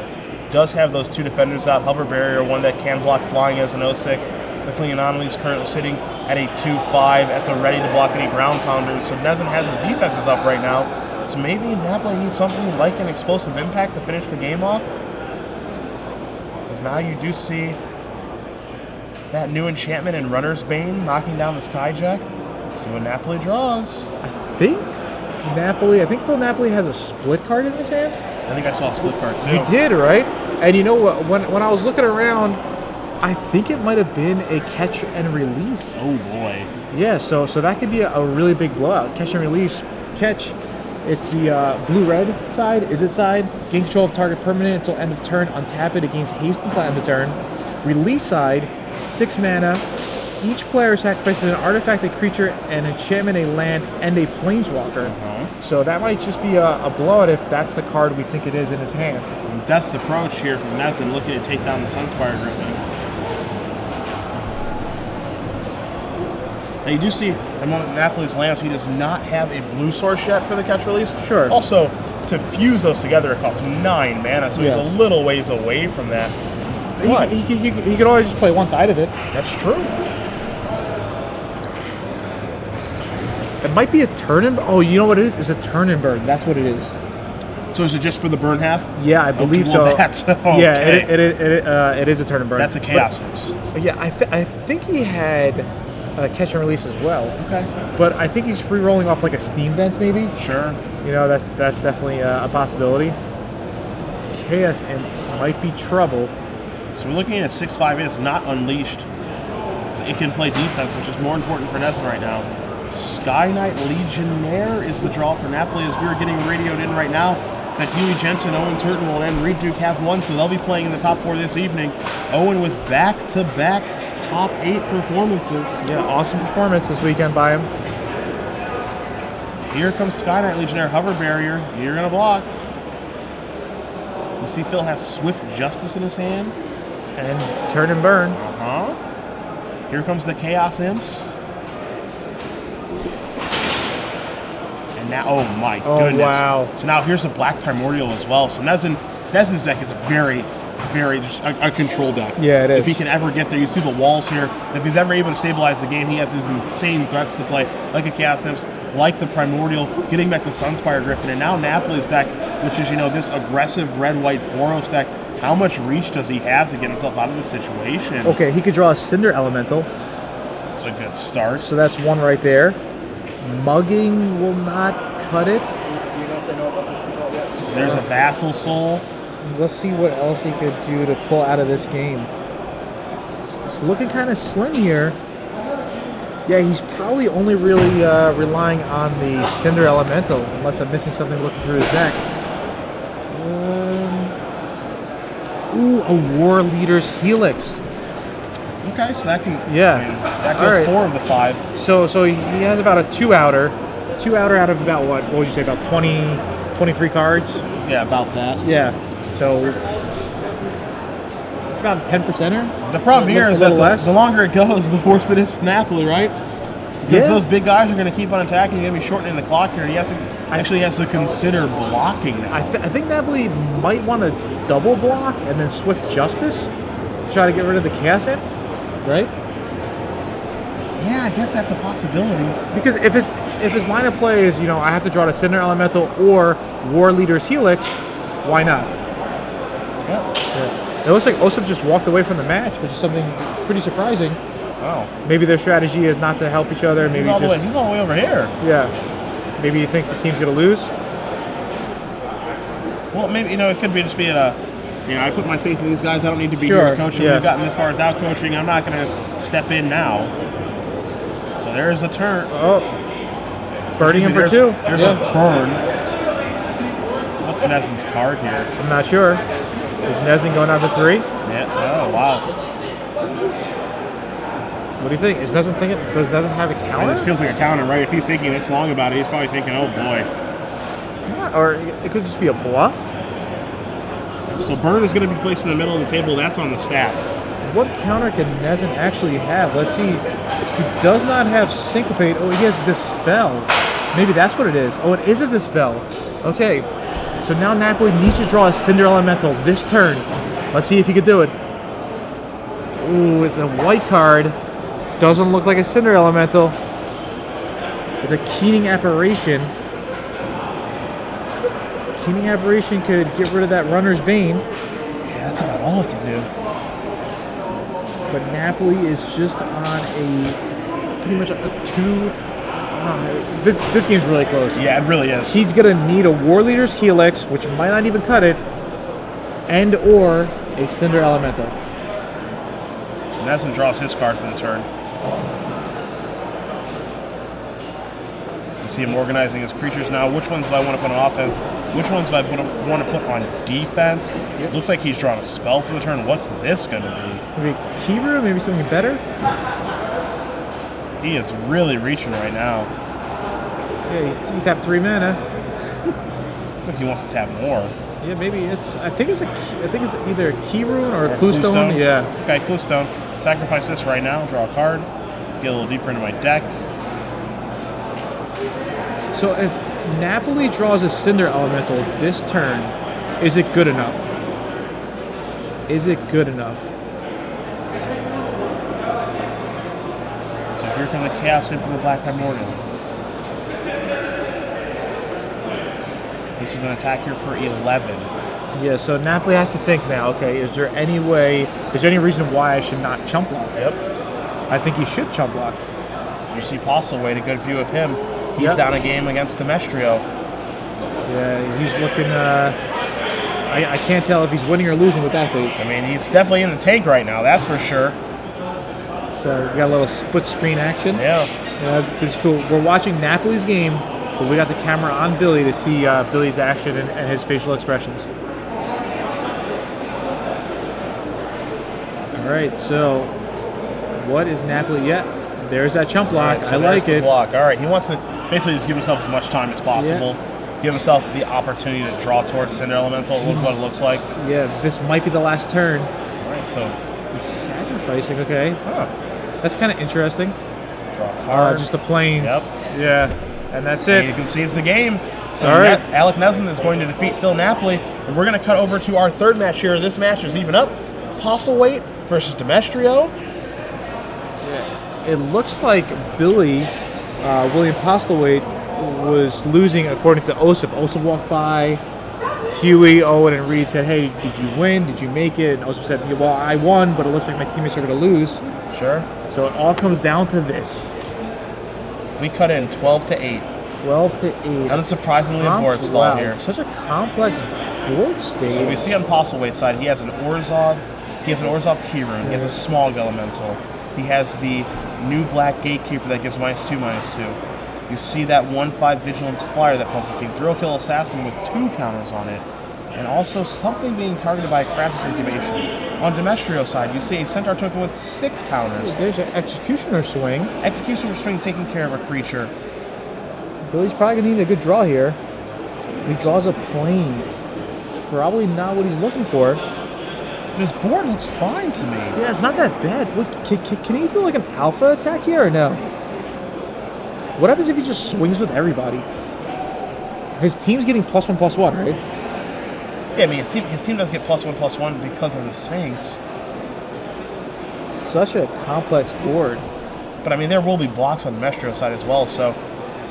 does have those 2 defenders out. Hover Barrier, one that can block flying as an 06. The Clinging Anomaly is currently sitting at a 2/5 at the ready to block any ground pounders. So Nezin has his defenses up right now. So maybe Napoli needs something like an explosive impact to finish the game off. Because now you do see that new enchantment in Runner's Bane knocking down the Skyjack. See what Napoli draws. I think Phil Napoli has a split card in his hand. I think I saw a split card too. You did, right? And you know what? When I was looking around, I think it might have been a catch and release. Oh boy. Yeah, so that could be a really big blowout. Catch and release. Catch. It's the blue-red side. Is it side? Gain control of target permanent until end of turn. Untap it. It gains haste until end of turn. Release side. 6 mana. Each player sacrifices an artifact, a creature, an enchantment, a land, and a planeswalker. So that might just be a blowout if that's the card we think it is in his hand. And that's the approach here from Nezin, looking to take down the Sunspire Griffin. Now you do see among Napoli's lands, he does not have a blue source yet for the catch release. Sure. Also, to fuse those together, it costs 9 mana, so he's a little ways away from that. He could always just play one side of it. That's true. It might be a Turnenberg. Oh, you know what it is? It's a Turnenberg. That's what it is. So is it just for the burn half? Yeah, I believe well, so. That's okay. Yeah, it is a turn and burn. That's a chaos imps. Yeah, I think he had catch and release as well. Okay. But I think he's free rolling off like a steam vent, maybe. Sure. You know, that's definitely a possibility. Chaos Imp might be trouble. So we're looking at 6/5. It's not unleashed. It can play defense, which is more important for Nezin right now. Sky Knight Legionnaire is the draw for Napoli, as we are getting radioed in right now that Huey Jensen, Owen Turton will end Reed Duke have one, so they'll be playing in the top 4 this evening. Owen with back-to-back top 8 performances. Yeah, awesome performance this weekend by him. Here comes Sky Knight Legionnaire, hover barrier. You're gonna block. You see Phil has Swift Justice in his hand. And turn and burn. Here comes the Chaos Imps. And now, oh my goodness. Wow. So now here's a Black Primordial as well. So Nezin's deck is a very just a control deck. Yeah, it is. If he can ever get there, you see the walls here. If he's ever able to stabilize the game, he has these insane threats to play, like a Chaos Imps, like the Primordial, getting back to Sunspire Griffin, and now Napoli's deck, which is, you know, this aggressive red-white Boros deck. How much reach does he have to get himself out of this situation? Okay, he could draw a Cinder Elemental. It's a good start. So that's one right there. Mugging will not cut it. There's a Vassal Soul. Let's see what else he could do to pull out of this game. It's looking kind of slim here. Yeah, he's probably only really relying on the Cinder Elemental, unless I'm missing something looking through his deck. Ooh, a War Leader's Helix. Okay, so that can... Yeah. I mean, that goes 4 of the 5. So he has about a 2-outer. 2-outer out of about what would you say, about 23 cards? Yeah, about that. Yeah. So it's about a 10%er. The problem here is that the longer it goes, the worse it is for Napoli, right? Because those big guys are going to keep on attacking. You're going to be shortening the clock here. And he has to consider blocking now. I think Napoli might want to double block and then Swift Justice to try to get rid of the Chaos Imp, right? Yeah, I guess that's a possibility. Because if his line of play is, you know, I have to draw a Cinder Elemental or War Leader's Helix, why not? Yeah. It looks like Osip just walked away from the match, which is something pretty surprising. Oh. Maybe their strategy is not to help each other. Maybe he's all the way over here. Yeah. Maybe he thinks the team's gonna lose. Well, maybe, you know, it could be just being I put my faith in these guys. I don't need to be here to coach them. We've gotten this far without coaching. I'm not gonna step in now. So there's a turn. Oh. Burning him for 2. There's a burn. What's Nezin's card here? I'm not sure. Is Nezin going out to 3? Yeah. Oh, wow. What do you think? Does Nezin have a counter? This feels like a counter, right? If he's thinking this long about it, he's probably thinking, oh boy. Yeah, or it could just be a bluff. So burn is going to be placed in the middle of the table. That's on the stack. What counter can Nezin actually have? Let's see. He does not have Syncopate. Oh, he has Dispel. Maybe that's what it is. Oh, it is a Dispel. Okay. So now Napoli needs to draw a Cinder Elemental this turn. Let's see if he could do it. Ooh, it's a white card. Doesn't look like a Cinder Elemental. It's a Keening Apparition. Keening Apparition could get rid of that Runner's Bane. Yeah, that's about all it can do. But Napoli is just on pretty much a 2. This game's really close. Yeah, it really is. He's gonna need a War Leader's Helix, which might not even cut it, and or a Cinder Elemental. Nezin draws his card for the turn. You see him organizing his creatures now. Which ones do I want to put on offense? Which ones do I want to put on defense? Yep. Looks like he's drawn a spell for the turn. What's this going to be? Maybe Kiru? Maybe something better? He is really reaching right now. Yeah, he tapped 3 mana. Looks like he wants to tap more. Yeah, maybe it's. I think it's either a Key Rune or a Clue Stone. Yeah. Okay, Clue Stone. Sacrifice this right now. Draw a card. Let's get a little deeper into my deck. So if Napoli draws a Cinder Elemental this turn, is it good enough? Is it good enough? So here come the Chaos Imp from the Black Primordial. This is an attack here for 11. Yeah, so Napoli has to think now, okay, is there any reason why I should not chump block? Yep. I think he should chump block. You see Postlethwait, a good view of him. He's down a game against Demestrio. Yeah, he's looking, I can't tell if he's winning or losing with that face. I mean, he's definitely in the tank right now, that's for sure. So we got a little split screen action. Yeah. This is cool. We're watching Napoli's game, but we got the camera on Billy to see Billy's action and his facial expressions. All right, so what is Napoli? Yeah, there's that chump block. Right, I so like it. Block. All right, he wants to basically just give himself as much time as possible. Yeah. Give himself the opportunity to draw towards Cinder Elemental. That's what it looks like. Yeah, this might be the last turn. All right, so he's sacrificing. Okay, that's kind of interesting. Draw card. Just the planes. Yep. Yeah, and that's it. And you can see it's the game. So all right. Alec Nezin is going to defeat Phil Napoli, and we're going to cut over to our third match here. This match is even up. Postlethwait versus Demestrio. Yeah. It looks like Billy, William Postlethwait, was losing according to Osip. Osip walked by, Huey, Owen, and Reed said, hey, did you win? Did you make it? And Osip said, yeah, well, I won, but it looks like my teammates are going to lose. Sure. So it all comes down to this. We cut in 12 to 8. 12 to 8. Unsurprisingly, a board stall here. Such a complex board state. So we see on Postlethwait's side, he has an Orzhov. He has an Orzhov Keyrune. He has a small elemental. He has the new black Gatekeeper that gives -2/-2. You see that 1/5 Vigilance Flyer that pumps the team. Thrill Kill Assassin with 2 counters on it. And also something being targeted by a Crassus Incubation. On Demestrio's side, you see a Centaur token with 6 counters. There's an Executioner swing. Executioner swing taking care of a creature. Billy's probably going to need a good draw here. He draws a planes. Probably not what he's looking for. This board looks fine to me. Yeah, it's not that bad. Look, can he do like an alpha attack here or no? What happens if he just swings with everybody? His team's getting +1/+1, right? Yeah, I mean, his team does get +1/+1 because of the Sphinx. Such a complex board. But I mean, there will be blocks on the Demestrio side as well, so,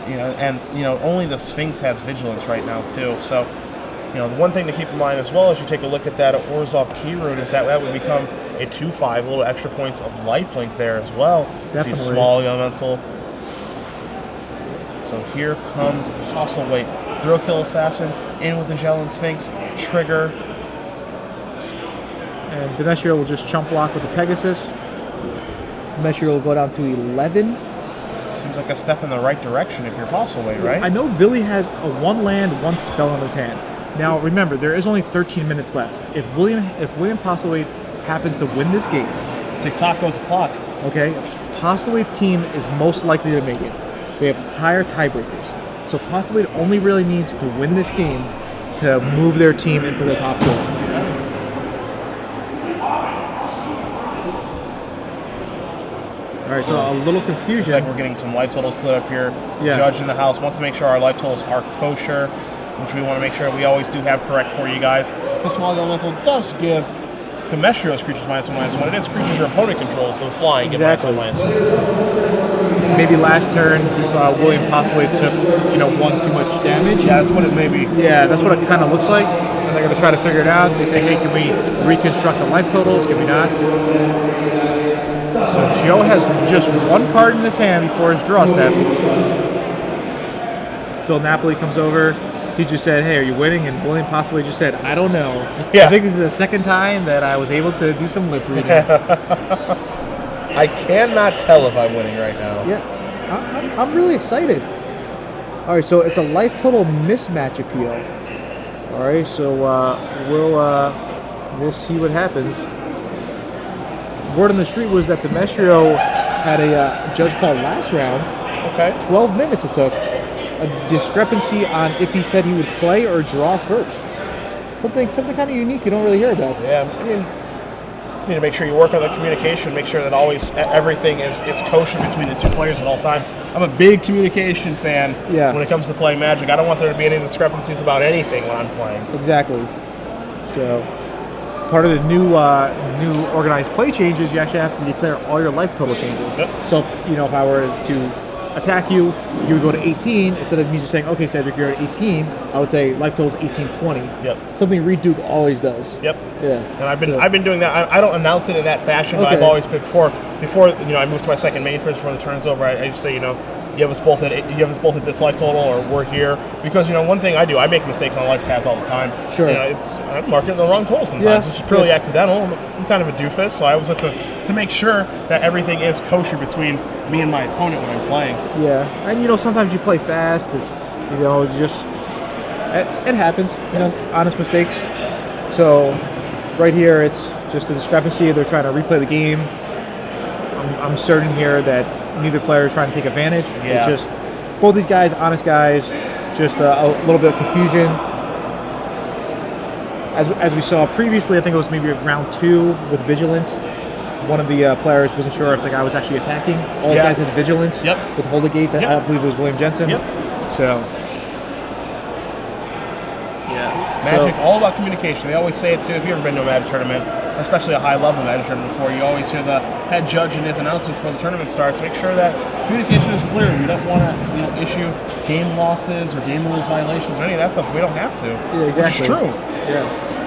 only the Sphinx has Vigilance right now, too, so, the one thing to keep in mind as well as you take a look at that Orzhov Keyrune is that would become a 2/5, a little extra points of lifelink there as well. Definitely. See small elemental. So here comes Postlethwait. Thrill Kill Assassin in with the Jellin Sphinx. Trigger. And Demestrio will just chump block with the Pegasus. Demestrio will go down to 11. Seems like a step in the right direction if you're Postlethwait, right? I know Billy has a 1 land, 1 spell in his hand. Now remember, there is only 13 minutes left. If William Postlethwait happens to win this game, TikTok goes the clock. okay, Postlethwait's team is most likely to make it. They have higher tiebreakers. So Postlethwait only really needs to win this game to move their team into the top 4. All right, so a little confusion. Looks like we're getting some life totals cleared up here. Yeah. Judge in the house wants to make sure our life totals are kosher, which we want to make sure we always do have correct for you guys. The small elemental does give Demestrio's creatures -1/-1. It is creatures your opponent controls, so flying get -1/-1. Maybe last turn, William Postlethwait took, 1 too much damage. Yeah, that's what it may be. Yeah, that's what it kind of looks like. And they're going to try to figure it out. They say, hey, can we reconstruct the life totals? Can we not? So Joe has just 1 card in his hand before his draw step. Phil Napoli comes over. He just said, hey, are you winning? And William Postlethwait just said, I don't know. Yeah. I think this is the second time that I was able to do some lip reading. I cannot tell if I'm winning right now. Yeah, I'm really excited. All right, so it's a life total mismatch appeal. All right, so we'll see what happens. Word on the street was that Demestrio had a judge call last round. Okay. 12 minutes it took. A discrepancy on if he said he would play or draw first. Something kind of unique you don't really hear about. Yeah, I mean, you need to make sure you work on the communication, make sure that always everything is kosher between the 2 players at all time. I'm a big communication fan when it comes to playing Magic. I don't want there to be any discrepancies about anything when I'm playing. Exactly. So part of the new organized play changes, you actually have to declare all your life total changes. Yep. So if I were to attack you, you would go to 18 instead of me just saying, okay, Cedric, you're at 18. I would say life total is 1820. Yep. Something Reed Duke always does. Yep. Yeah. And I've been doing that. I don't announce it in that fashion, but I've always been before I moved to my second main fridge before the turn's over. I just say, you have us both at this life total, or we're here, because one thing I do, I make mistakes on life paths all the time. Sure. I'm marking the wrong total sometimes. It's just purely accidental. I'm kind of a doofus, so I always have to make sure that everything is kosher between me and my opponent when I'm playing. Yeah, and sometimes you play fast. It's just it happens. Honest mistakes. So right here, it's just a discrepancy. They're trying to replay the game. I'm certain here that neither player is trying to take advantage. Yeah. It's just both these guys, honest guys, just a little bit of confusion. As we saw previously, I think it was maybe round 2 with vigilance. One of the players wasn't sure if the guy was actually attacking. All the guys had vigilance with Holy Gates. I believe it was William Jensen. So. Magic, all about communication. They always say it too. If you've ever been to a Magic tournament, especially a high-level Magic tournament before, you always hear the head judge in his announcement before the tournament starts. Make sure that communication is clear. We don't want to, issue game losses or game rules violations or any of that stuff. We don't have to. Yeah, exactly. It's true. Yeah.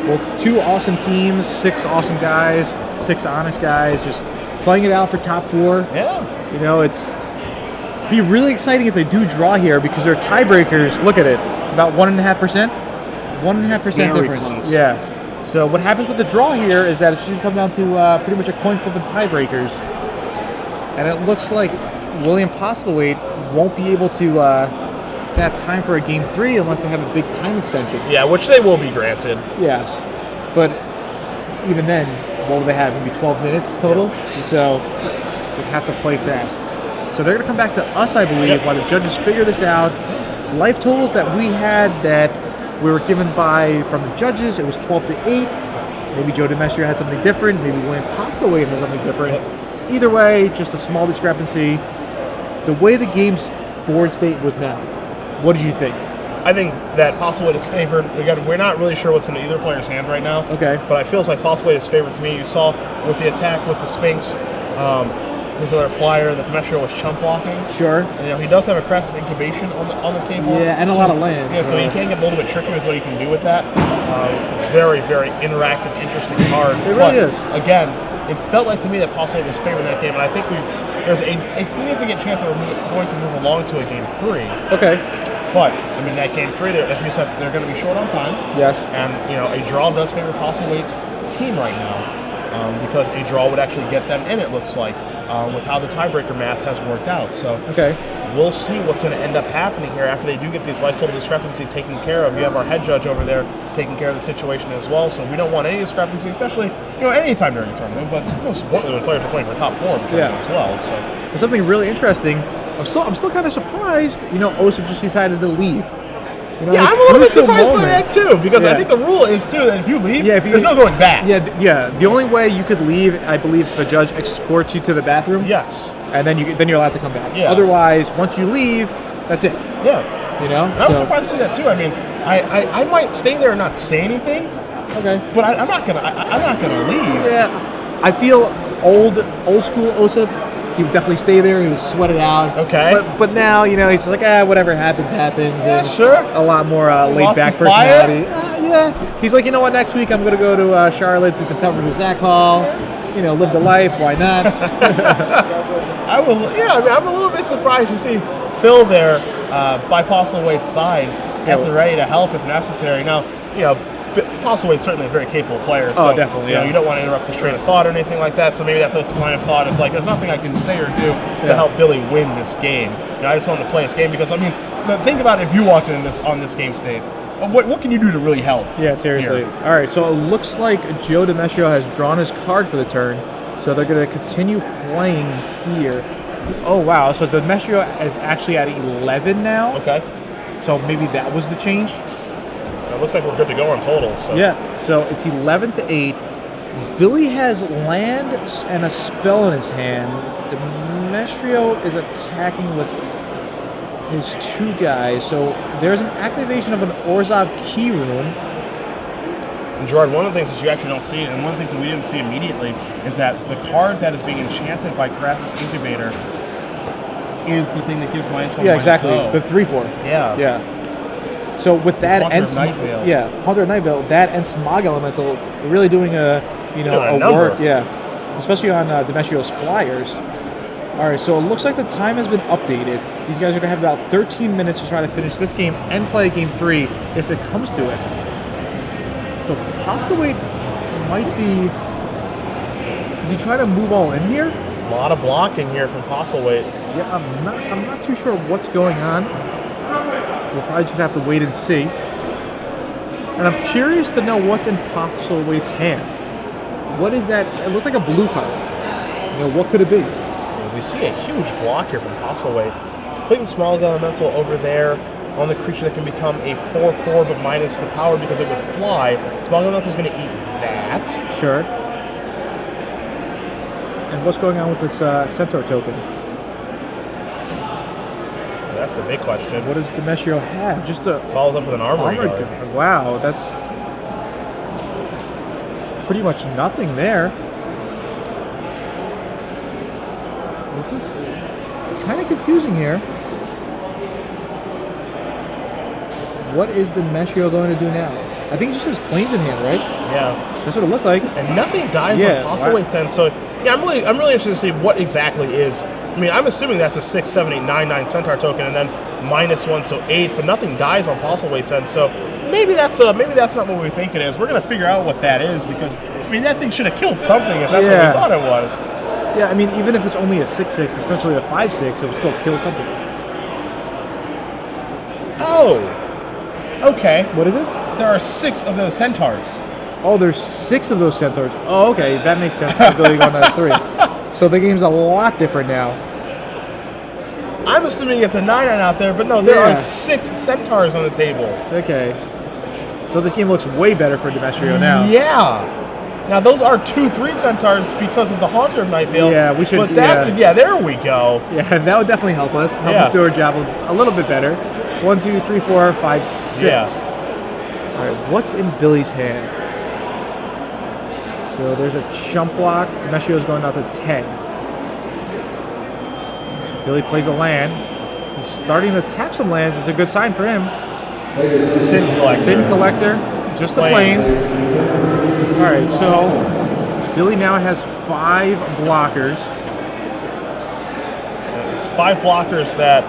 Well, 2 awesome teams, 6 awesome guys, 6 honest guys, just playing it out for top 4. Yeah. It's be really exciting if they do draw here, because their tiebreakers. Look at it, about 1.5%. 1.5% difference. Close. Yeah. So what happens with the draw here is that it's just come down to pretty much a coin flip of tiebreakers, and it looks like William Postlethwait won't be able to have time for a game 3 unless they have a big time extension. Yeah, which they will be granted. Yes, but even then, what will they have? Maybe 12 minutes total. So they have to play fast. So they're going to come back to us, I believe, while the judges figure this out. Life totals that we had that we were given from the judges, it was 12 to 8. Maybe Joe Demestrio had something different. Maybe William Postlethwait has something different. Either way, just a small discrepancy. The way the game's board state was now, what did you think? I think that Postlethwait is favored. We're not really sure what's in either player's hand right now. Okay. But I feels like Postlethwait is favored to me. You saw with the attack with the Sphinx, his other flyer, that Demestrio was chump blocking. Sure. And, he does have a Crassus incubation on the table. Yeah, and a lot of land. Yeah, so he can get a little bit tricky with what he can do with that. It's a very, very interactive, interesting card. It really is. Again, it felt like to me that Postlethwait was favored in that game, and I think there's a significant chance that we're going to move along to a game 3. Okay. But that game 3, as you said, they're going to be short on time. Yes. And a draw does favor Postlethwait's team right now, because a draw would actually get them in. It looks like with how the tiebreaker math has worked out. So we'll see what's going to end up happening here after they do get these life total discrepancies taken care of. You have our head judge over there taking care of the situation as well. So we don't want any discrepancy, especially any time during a tournament. But most importantly, when players are playing for top 4 as well. So and something really interesting. I'm still kind of surprised. Osip just decided to leave. I'm a little bit surprised by that too, because I think the rule is too that if you leave, there's no going back. Yeah. The only way you could leave, I believe, if a judge escorts you to the bathroom. Yes. And then you're allowed to come back. Yeah. Otherwise, once you leave, that's it. Yeah. And I'm surprised to see that too. I mean, I might stay there and not say anything. Okay. But I'm not gonna leave. Yeah. I feel old school Osip. He would definitely stay there. He would sweat it out. Okay. But now, he's just like, whatever happens, happens. Yeah, and sure. A lot more laid-back personality. Yeah. He's like, you know what, next week I'm going to go to Charlotte, do some coverage with Zach Hall. Live the life. Why not? I will. Yeah, I'm a little bit surprised to see Phil there by Postlethwait's side, at the ready to help if necessary. Now, Postlethwait's certainly a very capable player. So, definitely. You don't want to interrupt his train of thought or anything like that. So maybe that's a line of thought. It's like there's nothing I can say or do to help Billy win this game. I just want to play this game because think about if you walked in on this game state. What can you do to really help? Yeah, seriously. Here? All right, so it looks like Joe Demestrio has drawn his card for the turn, so they're going to continue playing here. Oh, wow. So Demestrio is actually at 11 now. Okay. So maybe that was the change. It looks like we're good to go on total. So. Yeah, so it's 11 to 8. Billy has land and a spell in his hand. Demestrio is attacking with his 2 guys. So there's an activation of an Orzhov key room. And Gerard, one of the things that you actually don't see, and one of the things that we didn't see immediately, is that the card that is being enchanted by Crassus Incubator is the thing that gives -1. Yeah, exactly. -0. The 3/4. Yeah. Yeah. So with that Haunter and of Night Veil. yeah, Haunter of Night Veil, that and Smog Elemental, you're really doing a Doing a a number. work, yeah, especially on Demestrio's flyers. All right, so it looks like the time has been updated. These guys are gonna have about 13 minutes to try to finish this game and play game 3 if it comes to it. So Postlethwait might be. Is he trying to move all in here? A lot of blocking here from Postlethwait. Yeah, I'm not too sure what's going on. We'll probably just have to wait and see. And I'm curious to know what's in Postlethwait's hand. What is that? It looked like a blue card. What could it be? We see a huge block here from Postlethwait. Putting Small Elemental over there on the creature that can become a 4/4 but minus the power because it would fly. Small Elemental is going to eat that. Sure. And what's going on with this Centaur token? That's the big question. What does Demestrio have? Just a Follows up with an Armory Guard. Guard. Wow, that's pretty much nothing there. This is kind of confusing here. What is Demestrio going to do now? I think he just has planes in hand, right? Yeah. That's what it looked like. And nothing dies Yeah, on Postlethwait's end. So yeah, I'm really interested to see what exactly is. I mean, I'm assuming that's a 6, 7, 8, 9, 9 Centaur token, and then -1, so 8. But nothing dies on Postlethwait's end. So maybe that's not what we think it is. We're gonna figure out what that is because I mean that thing should have killed something if that's what we thought it was. Yeah, I mean, even if it's only a 6/6, essentially a 5/6, it would still kill something. Oh. Okay. What is it? There are 6 of those centaurs. Oh, there's 6 of those centaurs. Oh, okay, that makes sense. Ability going to 3. So the game's a lot different now. I'm assuming it's a 9/9 out there, but no, there Yeah. are 6 centaurs on the table. Okay. So this game looks way better for Demestrio now. Yeah. Now those are 2/3 centaurs because of the Haunter of Night Veil. Yeah, we should. But that's yeah. there we go. Yeah, that would definitely help us. Help Yeah. us do our job a little bit better. 1, 2, 3, 4, 5, 6. Yeah. All right, what's in Billy's hand? So there's a chump block. Demestrio's going out to 10. Billy plays a land. He's starting to tap some lands. It's a good sign for him. Sin Collector. Sin Collector, just the planes. All right, so Billy now has 5 blockers. It's 5 blockers that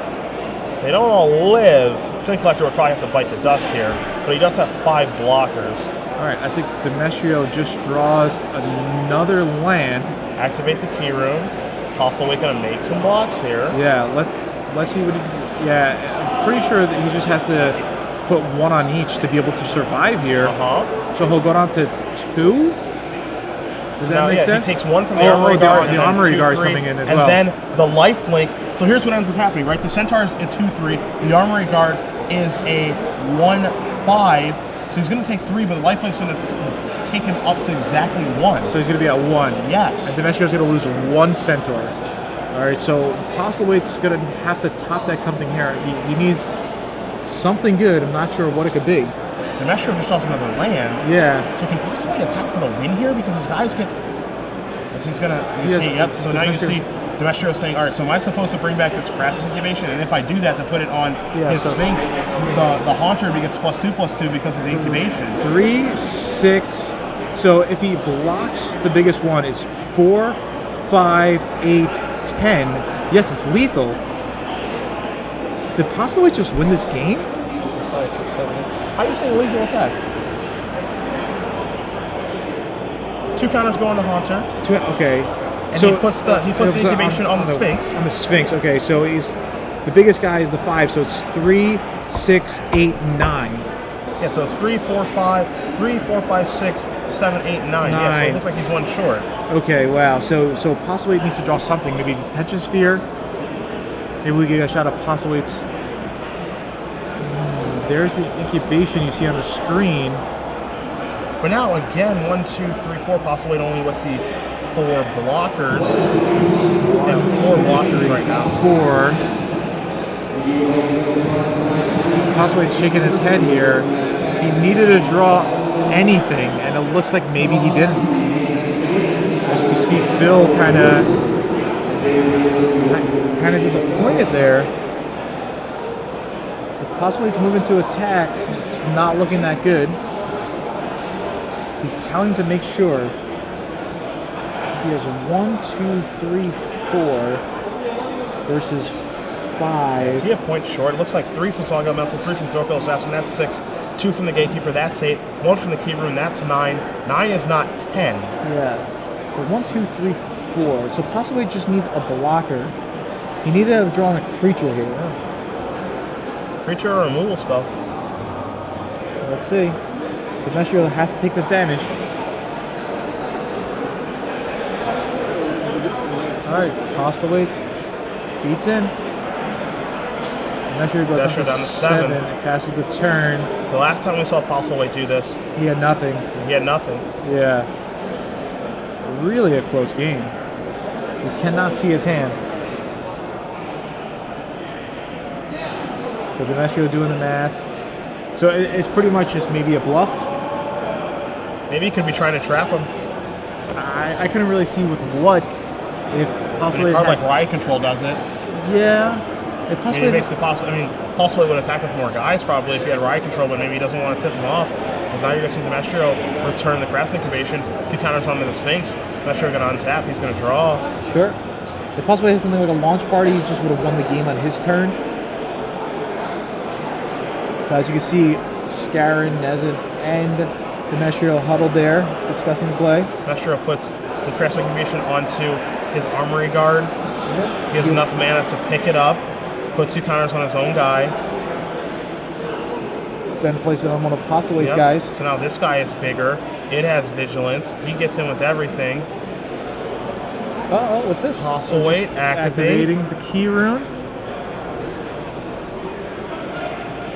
they don't all live. Sin Collector would probably have to bite the dust here, but he does have 5 blockers. All right, I think Demestrio just draws another land. Activate the key room. Postlethwait gonna make some blocks here. Yeah, let's see what he, yeah, I'm pretty sure that he just has to put 1 on each to be able to survive here. So he'll go down to 2? Does So that now, make sense? he takes 1 from the Armory Guard. The Armory Guard is coming in as well. And then the life link. So here's what ends up happening, right? The Centaur's a 2/3. The Armory Guard is a 1/5. So he's going to take 3, but the life link's going to take him up to exactly 1. So he's going to be at 1. Yes. And Demestrio's going to lose 1 Centaur. All right, so Postlethwait's going to have to top deck something here. He needs something good. I'm not sure what it could be. Demestrio just draws another land. Yeah. So can possibly attack for the win here because his guys get. This is gonna. You Yes, see, yep. So now you Demestrio- see Demestrio saying, "All right, so am I supposed to bring back this Crassus incubation? And if I do that, to put it on Yeah, his so- Sphinx, the Haunter gets +2/+2 because of the incubation." 3, 6. So if he blocks the biggest one, it's 4, 5, 8, 10. Yes, it's lethal. Did Postlethwait just win this game? 5, 6, 7, 8. How are you saying lethal attack? 2 counters go on the Haunter, Okay. and So he puts the incubation on the Sphinx. On the Sphinx. Okay, so he's the biggest guy is the 5, so it's 3, 6, 8, 9. Yeah, so it's 3, 4, 5, 3, 4, 5, 6, 7, 8, 9. Yeah, so it looks like he's 1 short. Okay, wow. So Postlethwait needs to draw something. Maybe Detention Sphere. Maybe we get a shot of Postlethwait's. There's the incubation you see on the screen. But now again, 1, 2, 3, 4, Postlethwait only with the 4 blockers. Yeah, 4 blockers right now. 4. Postlethwait's shaking his head here. He needed to draw anything, and it looks like maybe he didn't. As you can see, Phil kind of Kind of disappointed there. Possibly to move into attacks. It's not looking that good. He's counting to make sure. He has 1, 2, 3, 4 versus 5. Is he a point short? It looks like 3 from Song Elemental, 3 from Throkill Assassin, that's 6. 2 from the Gatekeeper, that's 8. 1 from the Key Rune, that's 9. 9 is not 10. Yeah. So 1, 2, 3, 4. So possibly just needs a blocker. He needed to have drawn a creature here. Yeah. Creature or removal spell. Let's see. Demestrio has to take this damage. Alright, Postlethwait beats in. Demestrio goes up to down to 7. Passes the turn. So last time we saw Postlethwait do this, He had nothing. he had nothing. Yeah. Really a close game. You cannot see his hand. So Demestrio doing the math. So it's pretty much just maybe a bluff. Maybe he could be trying to trap him. I couldn't really see with what. If possibly A card like Riot Control does it. yeah. If Maybe possibly it makes it possible. I mean, Postlethwait would attack with more guys probably if he had Riot Control, but maybe he doesn't want to tip him off. Because now you're going to see Demestrio return the Crest Incubation, 2 counters onto the Sphinx. Demestrio going to untap, he's going to draw. Sure. If possibly had something like a launch party, he just would have won the game on his turn. So as you can see, Skarren, Nezin, and Demestrio huddled there, discussing the play. Demestrio puts the Crest Incubation onto his Armory Guard. He has enough mana to pick it up, put 2 counters on his own guy. Then place it on one of Postlewait's guys. So now this guy is bigger. It has Vigilance. He gets in with everything. Uh-oh, what's this? Postlethwait, Activating the Key Rune.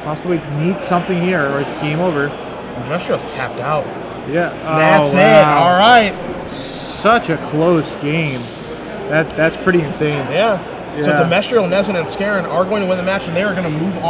Postlethwait needs something here or it's game over. Demestrio's tapped out. Yeah. That's oh, it. wow. All right. Such a close game. That's pretty insane. Yeah. So Yeah. Demestrio, Nezin, and Skarren are going to win the match, and they are going to move on.